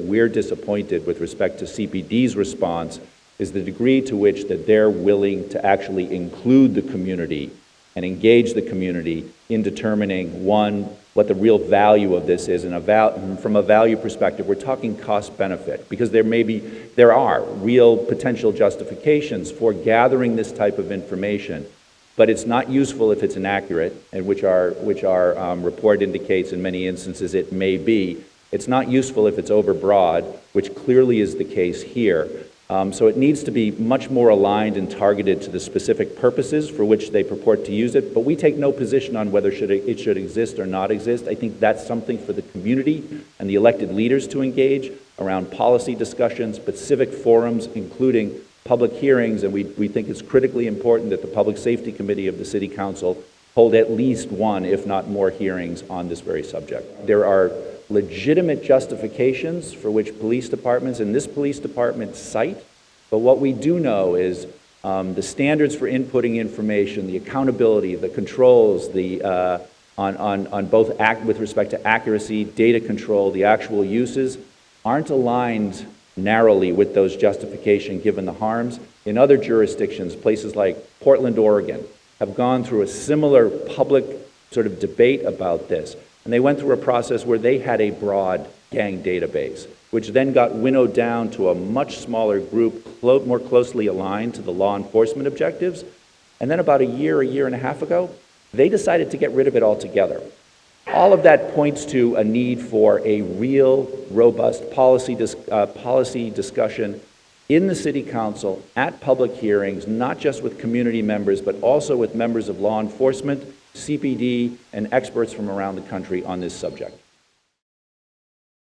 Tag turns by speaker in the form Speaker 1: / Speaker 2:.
Speaker 1: We're disappointed with respect to CPD's response is the degree to which that they're willing to actually include the community and engage the community in determining, one, what the real value of this is, and from a value perspective, we're talking cost-benefit, because there are real potential justifications for gathering this type of information, but it's not useful if it's inaccurate, and which our report indicates in many instances it may be. It's not useful if it's overbroad, which clearly is the case here. So it needs to be much more aligned and targeted to the specific purposes for which they purport to use it, but we take no position on whether it should exist or not exist. I think that's something for the community and the elected leaders to engage around policy discussions, specific forums, including public hearings, and we think it's critically important that the Public Safety Committee of the City Council hold at least one, if not more, hearings on this very subject. There are legitimate justifications for which police departments and this police department cite, but what we do know is the standards for inputting information, the accountability, the controls, on both with respect to accuracy, data control, the actual uses, aren't aligned narrowly with those justifications given the harms. In other jurisdictions, places like Portland, Oregon, have gone through a similar public sort of debate about this. And they went through a process where they had a broad gang database, which then got winnowed down to a much smaller group, more closely aligned to the law enforcement objectives. And then about a year and a half ago, they decided to get rid of it altogether. All of that points to a need for a real, robust policy discussion in the City Council, at public hearings, not just with community members, but also with members of law enforcement, CPD, and experts from around the country on this subject.